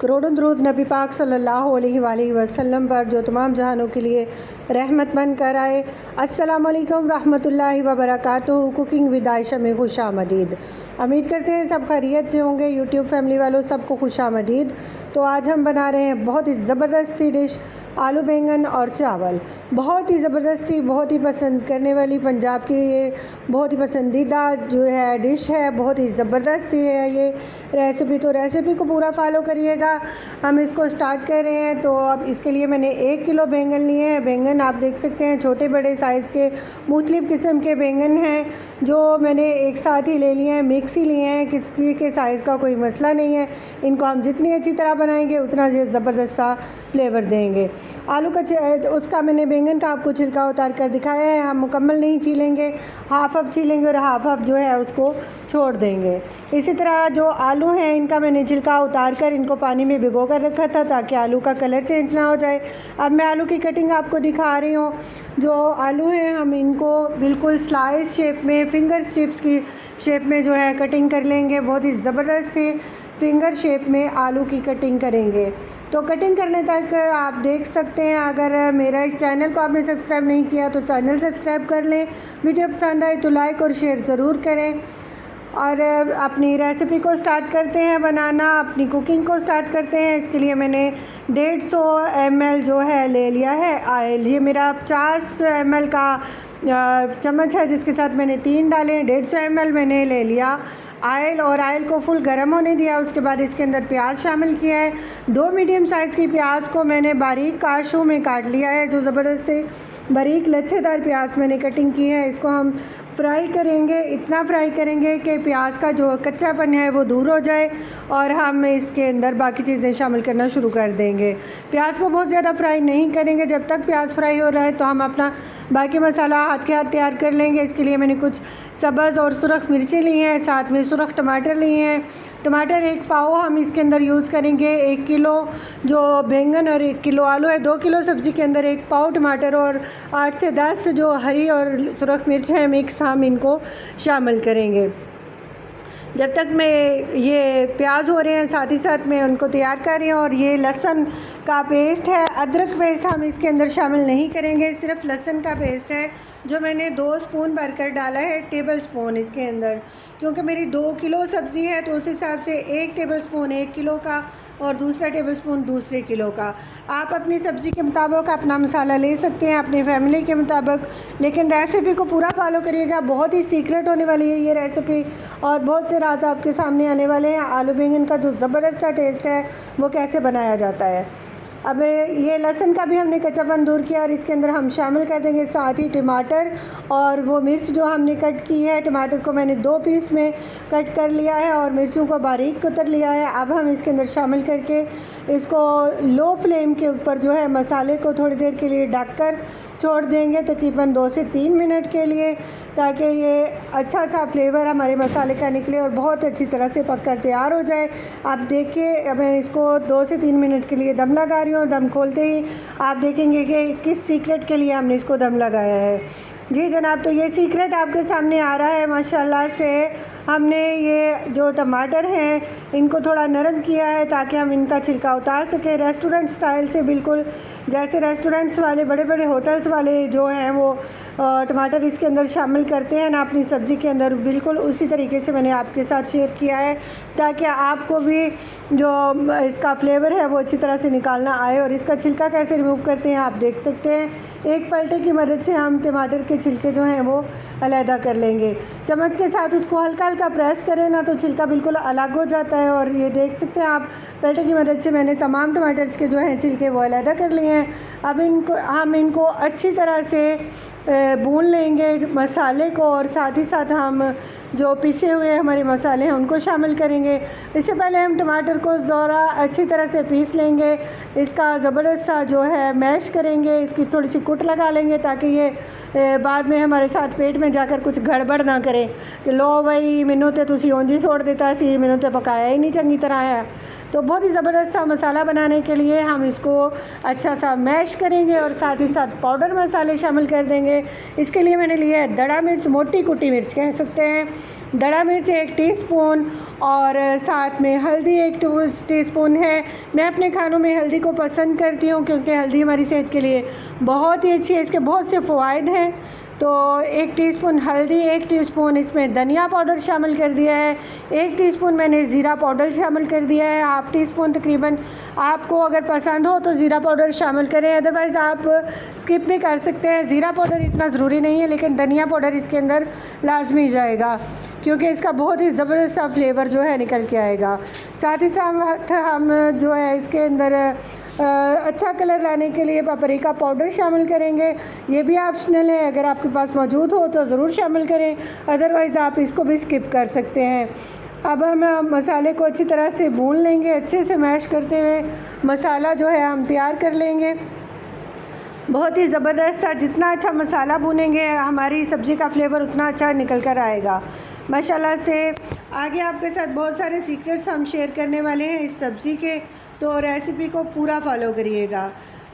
करोड़ों दरूद नबी पाक सल्लल्लाहु अलैहि वसल्लम पर जो तमाम जहानों के लिए रहमत बन कर आए। अस्सलामु अलैकुम रहमतुल्लाहि व बरकातुहू। कुकिंग विद आयशा में खुशामदीद। उम्मीद करते हैं सब खैरियत से होंगे। यूट्यूब फैमिली वालों सबको खुशामदीद। तो आज हम बना रहे हैं बहुत ही ज़बरदस्त सी डिश, आलू बैंगन और चावल। बहुत ही ज़बरदस्त सी, बहुत ही पसंद करने वाली पंजाब की ये बहुत ही पसंदीदा जो है डिश है। बहुत ही ज़बरदस्त सी है ये रेसिपी। तो रेसिपी को पूरा फॉलो करिएगा। हम इसको स्टार्ट कर रहे हैं। तो अब इसके लिए मैंने 1 किलो बैंगन लिए हैं। बैंगन आप देख सकते हैं छोटे बड़े साइज़ के मुख्तलिफ़ किस्म के बैंगन हैं जो मैंने एक साथ ही ले लिए हैं, मिक्स ही लिए हैं। किसी के साइज़ का कोई मसला नहीं है। इनको हम जितनी अच्छी तरह बनाएंगे उतना ज़बरदस्त सा फ्लेवर देंगे। आलू का उसका मैंने बैंगन का आपको छिलका उतार कर दिखाया है। हम मुकम्मल नहीं छीलेंगे, हाफ छीलेंगे और हाफ जो है उसको छोड़ देंगे। इसी तरह जो आलू हैं इनका मैंने छिलका उतार कर इनको पानी में भिगो कर रखा था ताकि आलू का कलर चेंज ना हो जाए। अब मैं आलू की कटिंग आपको दिखा रही हूँ। जो आलू हैं हम इनको बिल्कुल स्लाइस शेप में, फिंगर चिप्स की शेप में जो है कटिंग कर लेंगे। बहुत ही ज़बरदस्त से फिंगर शेप में आलू की कटिंग करेंगे। तो कटिंग करने तक आप देख सकते हैं। अगर मेरा इस चैनल को आपने सब्सक्राइब नहीं किया तो चैनल सब्सक्राइब कर लें। वीडियो पसंद आए तो लाइक और शेयर ज़रूर करें। और अपनी रेसिपी को स्टार्ट करते हैं बनाना, अपनी कुकिंग को स्टार्ट करते हैं। इसके लिए मैंने 150 ml जो है ले लिया है ऑयल। ये मेरा 50 ml का चम्मच है जिसके साथ मैंने 3 डाले हैं। 150 ml मैंने ले लिया ऑयल और ऑयल को फुल गर्म होने दिया। उसके बाद इसके अंदर प्याज शामिल किया है। 2 मीडियम साइज़ की प्याज को मैंने बारीक काशों में काट लिया है। जो ज़बरदस्त से बारीक लच्छेदार प्याज मैंने कटिंग की है। इसको हम फ्राई करेंगे, इतना फ्राई करेंगे कि प्याज का जो कच्चापन है वो दूर हो जाए और हम इसके अंदर बाकी चीज़ें शामिल करना शुरू कर देंगे। प्याज को बहुत ज़्यादा फ्राई नहीं करेंगे। जब तक प्याज फ्राई हो रहा है तो हम अपना बाकी मसाला हाथ के हाथ तैयार कर लेंगे। इसके लिए मैंने कुछ सब्ज़ और सुरख मिर्चें ली हैं, साथ में सुरख टमाटर लिए हैं। टमाटर 1 पाव हम इसके अंदर यूज़ करेंगे। 1 किलो जो बैंगन और 1 किलो आलू है, 2 किलो सब्ज़ी के अंदर 1 पाव टमाटर और 8 से 10 जो हरी और सुरख मिर्च है मिक्स हम इनको शामिल करेंगे। जब तक मैं ये प्याज हो रहे हैं साथ ही साथ मैं उनको तैयार कर रही हूँ। और ये लहसुन का पेस्ट है, अदरक पेस्ट हम इसके अंदर शामिल नहीं करेंगे। सिर्फ लहसुन का पेस्ट है जो मैंने 2 स्पून भरकर डाला है, टेबल स्पून इसके अंदर। क्योंकि मेरी 2 किलो सब्ज़ी है तो उस हिसाब से 1 टेबल स्पून 1 किलो का और दूसरा टेबल स्पून दूसरे किलो का। आप अपनी सब्ज़ी के मुताबिक अपना मसाला ले सकते हैं, अपनी फैमिली के मुताबिक। लेकिन रेसिपी को पूरा फॉलो करिएगा। बहुत ही सीक्रेट होने वाली है ये रेसिपी और बहुत से राज आपके सामने आने वाले हैं। आलू बैंगन का जो ज़बरदस्त सा टेस्ट है वो कैसे बनाया जाता है। अब ये लहसुन का भी हमने कच्चापन दूर किया और इसके अंदर हम शामिल कर देंगे साथ ही टमाटर और वो मिर्च जो हमने कट की है। टमाटर को मैंने 2 पीस में कट कर लिया है और मिर्चों को बारीक कुतर लिया है। अब हम इसके अंदर शामिल करके इसको लो फ्लेम के ऊपर जो है मसाले को थोड़ी देर के लिए ढक कर छोड़ देंगे, तकरीबन 2 से 3 मिनट के लिए, ताकि ये अच्छा सा फ्लेवर हमारे मसाले का निकले और बहुत अच्छी तरह से पक कर तैयार हो जाए। आप देखिए मैं इसको 2 से 3 मिनट के लिए दम लगा रही हूँ। दम खोलते ही आप देखेंगे कि किस सीक्रेट के लिए हमने इसको दम लगाया है। जी जनाब, तो ये सीक्रेट आपके सामने आ रहा है। माशाल्लाह से हमने ये जो टमाटर हैं इनको थोड़ा नरम किया है ताकि हम इनका छिलका उतार सकें। रेस्टोरेंट स्टाइल से, बिल्कुल जैसे रेस्टोरेंट्स वाले, बड़े बड़े होटल्स वाले जो हैं वो टमाटर इसके अंदर शामिल करते हैं ना अपनी सब्ज़ी के अंदर, बिल्कुल उसी तरीके से मैंने आपके साथ शेयर किया है ताकि आपको भी जो इसका फ्लेवर है वो अच्छी तरह से निकालना आए। और इसका छिलका कैसे रिमूव करते हैं आप देख सकते हैं। एक पलटे की मदद से हम टमाटर के छिलके जो हैं वो अलहदा कर लेंगे। चम्मच के साथ उसको हल्का हल्का प्रेस करें ना तो छिलका बिल्कुल अलग हो जाता है। और ये देख सकते हैं आप, पलटे की मदद से मैंने तमाम टमाटर्स के जो हैं छिलके वो अलहदा कर लिए हैं। अब हम इनको अच्छी तरह से भून लेंगे मसाले को और साथ ही साथ हम जो पिसे हुए हमारे मसाले हैं उनको शामिल करेंगे। इससे पहले हम टमाटर को ज़रा अच्छी तरह से पीस लेंगे, इसका ज़बरदस्त सा जो है मैश करेंगे, इसकी थोड़ी सी कुट लगा लेंगे ताकि ये बाद में हमारे साथ पेट में जाकर कुछ गड़बड़ ना करे कि लो भाई मैनू तो तुसी ऊंज ही छोड़ दिता सी, मैनू तो पकाया ही नहीं चंगी तरह है। तो बहुत ही ज़बरदस्त सा मसाला बनाने के लिए हम इसको अच्छा सा मैश करेंगे और साथ ही साथ पाउडर मसाले शामिल कर देंगे। इसके लिए मैंने लिया है दड़ा मिर्च, मोटी कुटी मिर्च कह सकते हैं, दड़ा मिर्च 1 टीस्पून और साथ में हल्दी 1 टीस्पून है। मैं अपने खानों में हल्दी को पसंद करती हूँ क्योंकि हल्दी हमारी सेहत के लिए बहुत ही अच्छी है, इसके बहुत से फ़वाइद हैं। तो 1 टीस्पून हल्दी, 1 टीस्पून इसमें धनिया पाउडर शामिल कर दिया है, 1 टीस्पून मैंने ज़ीरा पाउडर शामिल कर दिया है, हाफ़ टीस्पून तकरीबन। आपको अगर पसंद हो तो ज़ीरा पाउडर शामिल करें, अदरवाइज़ आप स्किप भी कर सकते हैं। ज़ीरा पाउडर इतना ज़रूरी नहीं है, लेकिन धनिया पाउडर इसके अंदर लाजमी जाएगा क्योंकि इसका बहुत ही ज़बरदस्त सा फ्लेवर जो है निकल के आएगा। साथ ही साथ हम जो है इसके अंदर अच्छा कलर लाने के लिए पापरिका पाउडर शामिल करेंगे। ये भी ऑप्शनल है, अगर आपके पास मौजूद हो तो ज़रूर शामिल करें, अदरवाइज़ आप इसको भी स्किप कर सकते हैं। अब हम मसाले को अच्छी तरह से भून लेंगे, अच्छे से मैश करते हुए मसाला जो है हम तैयार कर लेंगे। बहुत ही ज़बरदस्त सा, जितना अच्छा मसाला भूनेंगे हमारी सब्ज़ी का फ्लेवर उतना अच्छा निकल कर आएगा माशाल्लाह से। आगे आपके साथ बहुत सारे सीक्रेट्स हम शेयर करने वाले हैं इस सब्ज़ी के, तो रेसिपी को पूरा फॉलो करिएगा।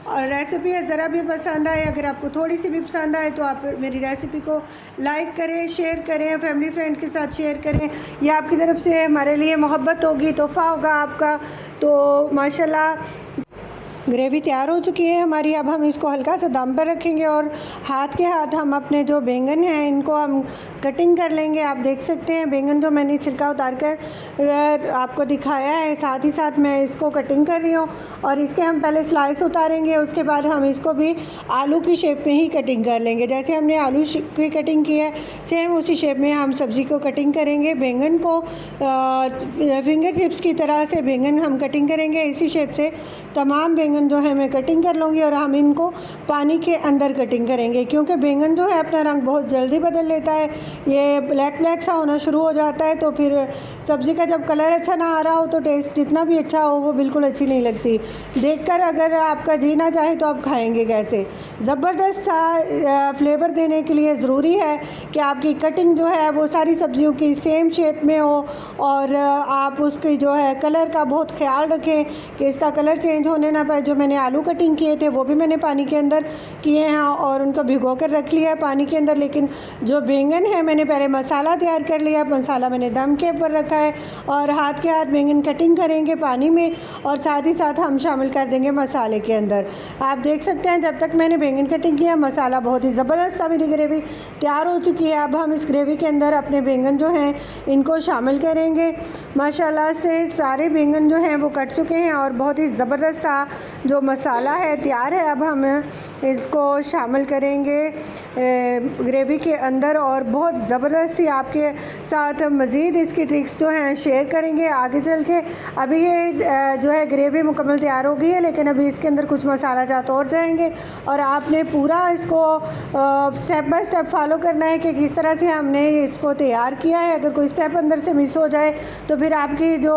और रेसिपी ज़रा भी पसंद आए, अगर आपको थोड़ी सी भी पसंद आए तो आप मेरी रेसिपी को लाइक करें, शेयर करें, फैमिली फ्रेंड के साथ शेयर करें। यह आपकी तरफ से हमारे लिए मोहब्बत होगी, तोहफ़ा होगा आपका। तो माशाल्लाह ग्रेवी तैयार हो चुकी है हमारी। अब हम इसको हल्का सा दम पर रखेंगे और हाथ के हाथ हम अपने जो बैंगन हैं इनको हम कटिंग कर लेंगे। आप देख सकते हैं बैंगन जो मैंने छिलका उतार कर आपको दिखाया है, साथ ही साथ मैं इसको कटिंग कर रही हूँ। और इसके हम पहले स्लाइस उतारेंगे, उसके बाद हम इसको भी आलू की शेप में ही कटिंग कर लेंगे। जैसे हमने आलू की कटिंग की है, सेम उसी शेप में हम सब्ज़ी को कटिंग करेंगे। बैंगन को फिंगर चिप्स की तरह से बैंगन हम कटिंग करेंगे। इसी शेप से तमाम बैंगन जो है मैं कटिंग कर लूँगी और हम इनको पानी के अंदर कटिंग करेंगे, क्योंकि बैंगन जो है अपना रंग बहुत जल्दी बदल लेता है, ये ब्लैक ब्लैक सा होना शुरू हो जाता है। तो फिर सब्ज़ी का जब कलर अच्छा ना आ रहा हो तो टेस्ट जितना भी अच्छा हो वो बिल्कुल अच्छी नहीं लगती। देखकर अगर आपका जी ना चाहे तो आप खाएंगे कैसे। ज़बरदस्त सा फ्लेवर देने के लिए ज़रूरी है कि आपकी कटिंग जो है वो सारी सब्जियों की सेम शेप में हो और आप उसकी जो है कलर का बहुत ख्याल रखें कि इसका कलर चेंज होने ना पाए। जो मैंने आलू कटिंग किए थे वो भी मैंने पानी के अंदर किए हैं और उनको भिगो कर रख लिया है पानी के अंदर, लेकिन जो बैंगन है मैंने पहले मसाला तैयार कर लिया। मसाला मैंने दम के ऊपर रखा है और हाथ के हाथ बैंगन कटिंग करेंगे पानी में और साथ ही साथ हम शामिल कर देंगे मसाले के अंदर। आप देख सकते हैं जब तक मैंने बैंगन कटिंग किया मसाला बहुत ही ज़बरदस्त सा मेरी ग्रेवी तैयार हो चुकी है। अब हम इस ग्रेवी के अंदर अपने बैंगन जो हैं इनको शामिल करेंगे। माशाल्लाह से सारे बैंगन जो हैं वो कट चुके हैं और बहुत ही ज़बरदस्त सा जो मसाला है तैयार है। अब हम इसको शामिल करेंगे ग्रेवी के अंदर और बहुत ज़बरदस्त सी आपके साथ मज़ीद इसकी ट्रिक्स जो हैं शेयर करेंगे आगे चल के। अभी ये जो है ग्रेवी मुकम्मल तैयार हो गई है, लेकिन अभी इसके अंदर कुछ मसाला जात और जाएंगे और आपने पूरा इसको स्टेप बाय स्टेप फॉलो करना है कि किस तरह से हमने इसको तैयार किया है। अगर कोई स्टेप अंदर से मिस हो जाए तो फिर आपकी जो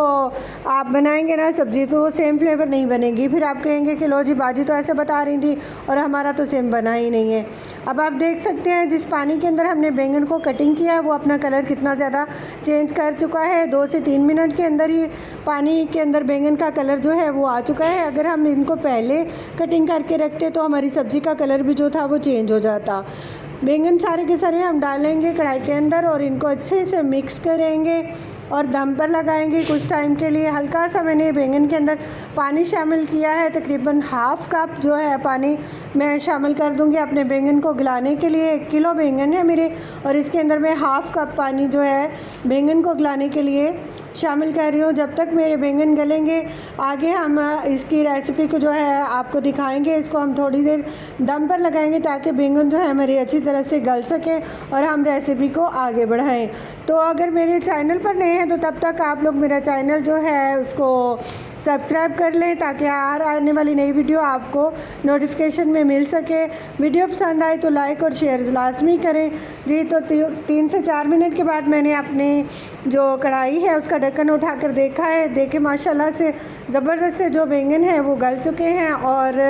आप बनाएंगे ना सब्ज़ी तो वो सेम फ्लेवर नहीं बनेगी। फिर आप कहेंगे कि लो जी बाजी तो ऐसे बता रही थी और हमारा तो सेम बना ही नहीं है। अब आप देख सकते हैं जिस पानी के अंदर हमने बैंगन को कटिंग किया है वो अपना कलर कितना ज़्यादा चेंज कर चुका है। 2 से 3 मिनट के अंदर ही पानी के अंदर बैंगन का कलर जो है वो आ चुका है। अगर हम इनको पहले कटिंग करके रखते तो हमारी सब्ज़ी का कलर भी जो था वो चेंज हो जाता। बैंगन सारे के सारे हम डालेंगे कढ़ाई के अंदर और इनको अच्छे से मिक्स करेंगे और दम पर लगाएंगे कुछ टाइम के लिए। हल्का सा मैंने बैंगन के अंदर पानी शामिल किया है, तकरीबन हाफ़ कप जो है पानी मैं शामिल कर दूंगी अपने बैंगन को गलाने के लिए। 1 किलो बैंगन है मेरे और इसके अंदर मैं हाफ़ कप पानी जो है बैंगन को गलाने के लिए शामिल कर रही हूँ। जब तक मेरे बैंगन गलेंगे आगे हम इसकी रेसिपी को जो है आपको दिखाएंगे। इसको हम थोड़ी देर दम पर लगाएंगे ताकि बैंगन जो है मेरी अच्छी तरह से गल सके और हम रेसिपी को आगे बढ़ाएं। तो अगर मेरे चैनल पर नए हैं तो तब तक आप लोग मेरा चैनल जो है उसको सब्सक्राइब कर लें ताकि आने वाली नई वीडियो आपको नोटिफिकेशन में मिल सके। वीडियो पसंद आए तो लाइक और शेयर लाजमी करें जी। तो 3 से 4 मिनट के बाद मैंने अपनी जो कढ़ाई है उसका ढक्कन उठाकर देखा है। देखे माशाल्लाह से ज़बरदस्त से जो बैंगन है वो गल चुके हैं और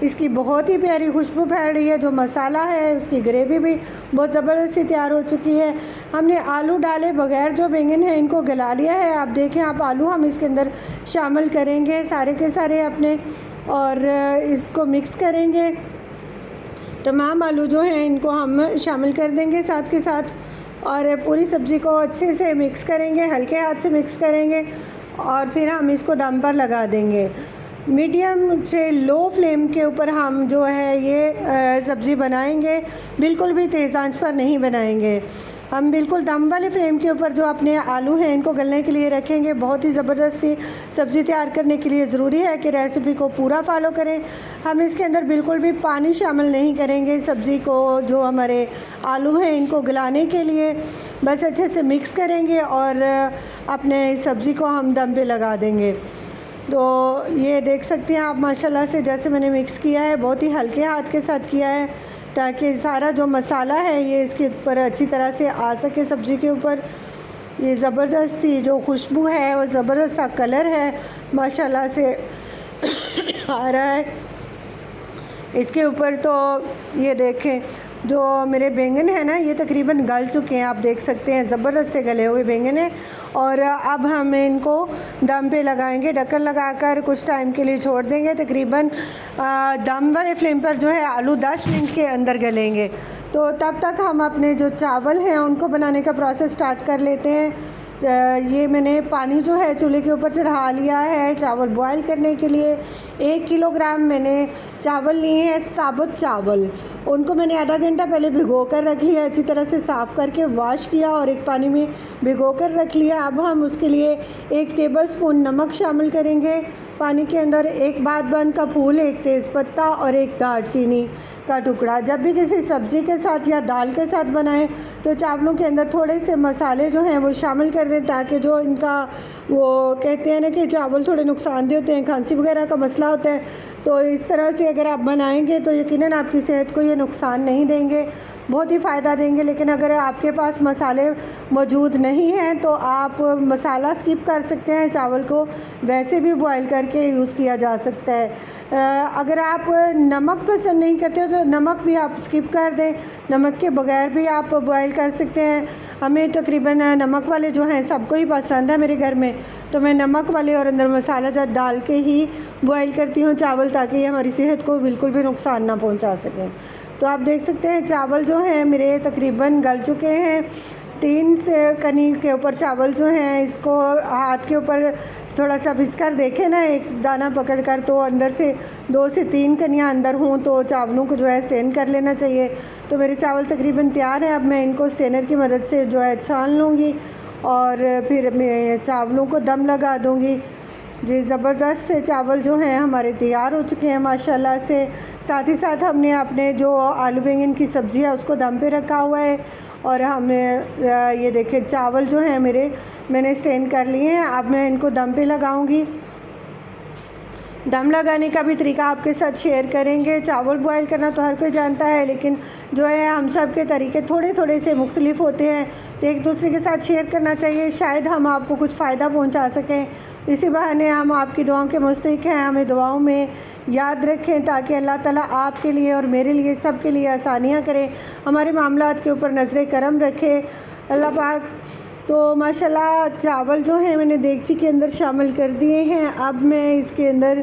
इसकी बहुत ही प्यारी खुशबू फैल रही है। जो मसाला है उसकी ग्रेवी भी बहुत ज़बरदस्त सी तैयार हो चुकी है। हमने आलू डाले बगैर जो बैंगन है इनको गला लिया है। आप देखें, आप आलू हम इसके अंदर शामिल करेंगे सारे के सारे अपने, और इसको मिक्स करेंगे। तमाम आलू जो हैं इनको हम शामिल कर देंगे साथ के साथ, और पूरी सब्ज़ी को अच्छे से मिक्स करेंगे, हल्के हाथ से मिक्स करेंगे और फिर हम इसको दम पर लगा देंगे। मीडियम से लो फ्लेम के ऊपर हम जो है ये सब्ज़ी बनाएंगे, बिल्कुल भी तेज़ आंच पर नहीं बनाएंगे। हम बिल्कुल दम वाले फ्लेम के ऊपर जो अपने आलू हैं इनको गलने के लिए रखेंगे। बहुत ही ज़बरदस्त सी सब्ज़ी तैयार करने के लिए ज़रूरी है कि रेसिपी को पूरा फॉलो करें। हम इसके अंदर बिल्कुल भी पानी शामिल नहीं करेंगे। सब्ज़ी को जो हमारे आलू हैं इनको गलाने के लिए बस अच्छे से मिक्स करेंगे और अपने सब्ज़ी को हम दम पे लगा देंगे। तो ये देख सकते हैं आप माशाल्लाह से जैसे मैंने मिक्स किया है, बहुत ही हल्के हाथ के साथ किया है ताकि सारा जो मसाला है ये इसके ऊपर अच्छी तरह से आ सके सब्ज़ी के ऊपर। ये ज़बरदस्त सी जो खुशबू है और ज़बरदस्त सा कलर है माशाल्लाह से आ रहा है इसके ऊपर। तो ये देखें जो मेरे बैंगन है ना ये तकरीबन गल चुके हैं, आप देख सकते हैं ज़बरदस्त से गले हुए बैंगन हैं। और अब हम इनको दम पे लगाएंगे, ढक्कन लगाकर कुछ टाइम के लिए छोड़ देंगे। तकरीबन दम वाले फ्लेम पर जो है आलू 10 मिनट के अंदर गलेंगे। तो तब तक हम अपने जो चावल हैं उनको बनाने का प्रोसेस स्टार्ट कर लेते हैं। ये मैंने पानी जो है चूल्हे के ऊपर चढ़ा लिया है चावल बॉयल करने के लिए। 1 किलोग्राम मैंने चावल लिए हैं, साबुत चावल। उनको मैंने आधा घंटा पहले भिगो कर रख लिया, अच्छी तरह से साफ़ करके वॉश किया और एक पानी में भिगो कर रख लिया। अब हम उसके लिए 1 टेबलस्पून नमक शामिल करेंगे पानी के अंदर, 1 बादबन का फूल, 1 तेज़पत्ता और 1 दालचीनी का टुकड़ा। जब भी किसी सब्ज़ी के साथ या दाल के साथ बनाएं तो चावलों के अंदर थोड़े से मसाले जो हैं वो शामिल कर दें ताकि जो इनका वो कहते हैं ना कि चावल थोड़े नुकसानदेह होते हैं, खांसी वगैरह का मसला होता है। तो इस तरह से अगर आप बनाएंगे तो यकीनन आपकी सेहत को ये नुकसान नहीं देंगे, बहुत ही फ़ायदा देंगे। लेकिन अगर आपके पास मसाले मौजूद नहीं हैं तो आप मसाला स्किप कर सकते हैं, चावल को वैसे भी बॉयल करके यूज़ किया जा सकता है। अगर आप नमक पसंद नहीं करते तो नमक भी आप स्किप कर दें, नमक के बगैर भी आप बॉयल कर सकते हैं। हमें तकरीबन नमक वाले जो हैं सबको ही पसंद है मेरे घर में, तो मैं नमक वाले और अंदर मसाला जात डाल के ही बॉयल करती हूँ चावल ताकि ये हमारी सेहत को बिल्कुल भी नुकसान ना पहुँचा सकें। तो आप देख सकते हैं चावल जो हैं मेरे तकरीबन गल चुके हैं। 3 से कनी के ऊपर चावल जो हैं इसको हाथ के ऊपर थोड़ा सा भिस कर देखें ना, एक दाना पकड़ कर, तो अंदर से 2 से 3 कनियाँ अंदर हों तो चावलों को जो है स्टेन कर लेना चाहिए। तो मेरे चावल तकरीबन तैयार हैं। अब मैं इनको स्टेनर की मदद से जो है छान लूँगी और फिर मैं चावलों को दम लगा दूँगी। जी ज़बरदस्त से चावल जो हैं हमारे तैयार हो चुके हैं माशाल्लाह से। साथ ही साथ हमने अपने जो आलू बैंगन की सब्ज़ी है उसको दम पे रखा हुआ है और हमें ये देखिए चावल जो हैं मेरे मैंने स्टेन कर लिए हैं। अब मैं इनको दम पे लगाऊंगी। दम लगाने का भी तरीका आपके साथ शेयर करेंगे। चावल बॉयल करना तो हर कोई जानता है, लेकिन जो है हम सब के तरीके थोड़े थोड़े से मुख्तलिफ होते हैं, तो एक दूसरे के साथ शेयर करना चाहिए, शायद हम आपको कुछ फ़ायदा पहुंचा सकें। इसी बहाने हम आपकी दुआओं के मुस्तहिक हैं, हमें दुआओं में याद रखें ताकि अल्लाह ताला आपके लिए और मेरे लिए सब के लिए आसानियाँ करें, हमारे मामलात के ऊपर नज़र करम रखे अल्लाह पाक। तो माशाल्लाह चावल जो हैं मैंने देगची के अंदर शामिल कर दिए हैं। अब मैं इसके अंदर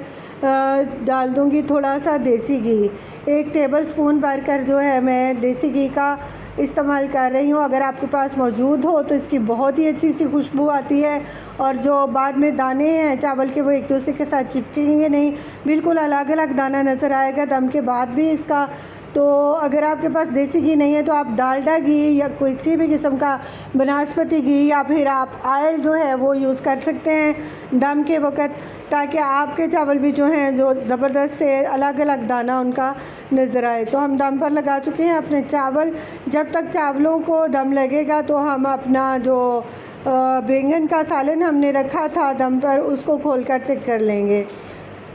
डाल दूँगी थोड़ा सा देसी घी। 1 टेबलस्पून भरकर जो है मैं देसी घी का इस्तेमाल कर रही हूँ। अगर आपके पास मौजूद हो तो इसकी बहुत ही अच्छी सी खुशबू आती है और जो बाद में दाने हैं चावल के वो एक दूसरे के साथ चिपकेंगे नहीं, बिल्कुल अलग अलग दाना नज़र आएगा दम के बाद भी इसका। तो अगर आपके पास देसी घी नहीं है तो आप डालडा घी या किसी भी किस्म का वनस्पति घी या फिर आप ऑयल जो है वो यूज़ कर सकते हैं दम के वक़्त, ताकि आपके चावल भी जो हैं जो ज़बरदस्त से अलग अलग दाना उनका नज़र आए। तो हम दम पर लगा चुके हैं अपने चावल। जब तक चावलों को दम लगेगा तो हम अपना जो बैंगन का सालन हमने रखा था दम पर, उसको खोलकर चेक कर लेंगे।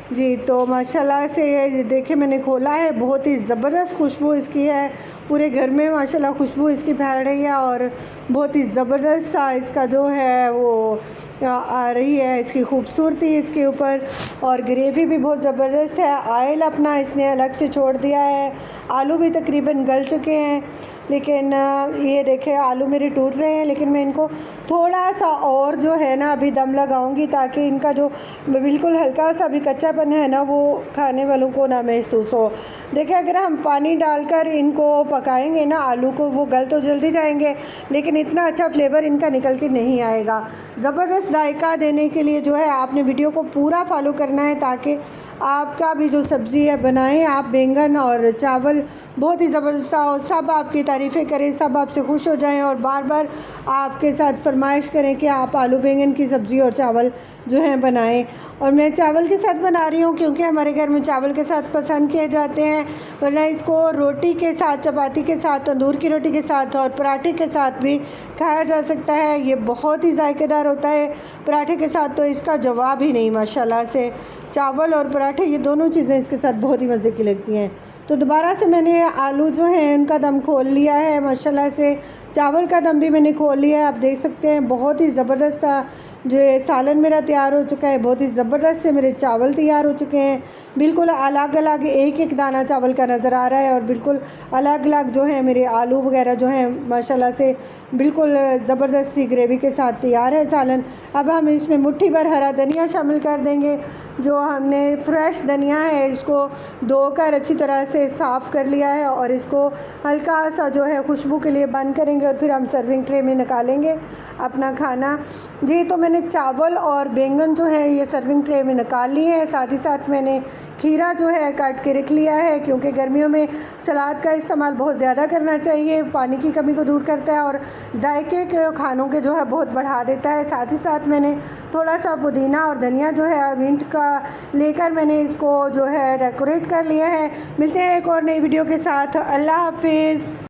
जी, तो माशाल्लाह से ये देखिए मैंने खोला है, बहुत ही ज़बरदस्त खुशबू इसकी है, पूरे घर में माशाल्लाह खुशबू इसकी फैल रही है और बहुत ही ज़बरदस्त सा इसका जो है वो आ रही है इसकी खूबसूरती इसके ऊपर। और ग्रेवी भी बहुत ज़बरदस्त है। ऑयल अपना इसने अलग से छोड़ दिया है। आलू भी तकरीबन गल चुके हैं, लेकिन ये देखें आलू मेरे टूट रहे हैं, लेकिन मैं इनको थोड़ा सा और जो है ना अभी दम लगाऊंगी ताकि इनका जो बिल्कुल हल्का सा भी कच्चापन है ना वो खाने वालों को ना महसूस हो। देखिए अगर हम पानी डालकर इनको पकाएंगे ना आलू को, वो गल तो जल्दी जाएंगे, लेकिन इतना अच्छा फ्लेवर इनका निकल के नहीं आएगा। ज़बरदस्त जायका देने के लिए जो है आपने वीडियो को पूरा फॉलो करना है, ताकि आपका भी जो सब्ज़ी है बनाएं आप बैंगन और चावल बहुत ही ज़बरदस्त हो, सब आपकी तारीफ़ें करें, सब आपसे खुश हो जाएं और बार बार आपके साथ फरमाइश करें कि आप आलू बैंगन की सब्ज़ी और चावल जो है बनाएं। और मैं चावल के साथ बना रही हूँ क्योंकि हमारे घर में चावल के साथ पसंद किए जाते हैं, वरना इसको रोटी के साथ, चपाती के साथ, तंदूर की रोटी के साथ और पराठे के साथ भी खाया जा सकता है। ये बहुत ही जायकेदार होता है। पराठे के साथ तो इसका जवाब ही नहीं माशाल्लाह से। चावल और पराठे ये दोनों चीज़ें इसके साथ बहुत ही मज़े की लगती हैं। तो दोबारा से मैंने आलू जो हैं उनका दम खोल लिया है माशाल्लाह से। चावल का दम भी मैंने खोल लिया है। आप देख सकते हैं बहुत ही ज़बरदस्त सा जो है सालन मेरा तैयार हो चुका है। बहुत ही ज़बरदस्त से मेरे चावल तैयार हो चुके हैं। बिल्कुल अलग अलग एक एक दाना चावल का नज़र आ रहा है और बिल्कुल अलग अलग जो है मेरे आलू वगैरह जो हैं माशाल्लाह से बिल्कुल ज़बरदस्त सी ग्रेवी के साथ तैयार है सालन। अब हम इसमें मुट्ठी भर हरा धनिया शामिल कर देंगे। जो हमने फ्रेश धनिया है इसको धोकर अच्छी तरह से साफ़ कर लिया है और इसको हल्का सा जो है खुशबू के लिए बंद करेंगे और फिर हम सर्विंग ट्रे में निकालेंगे अपना खाना। जी, तो मैंने चावल और बैंगन जो है ये सर्विंग ट्रे में निकाल लिए हैं। साथ ही साथ मैंने खीरा जो है काट के रख लिया है, क्योंकि गर्मियों में सलाद का इस्तेमाल बहुत ज़्यादा करना चाहिए, पानी की कमी को दूर करता है और जायके के खानों के जो है बहुत बढ़ा देता है। साथ ही साथ मैंने थोड़ा सा पुदीना और धनिया जो है मिंट का लेकर मैंने इसको जो है डेकोरेट कर लिया है। मिलते हैं एक और नई वीडियो के साथ। अल्लाह हाफिज़।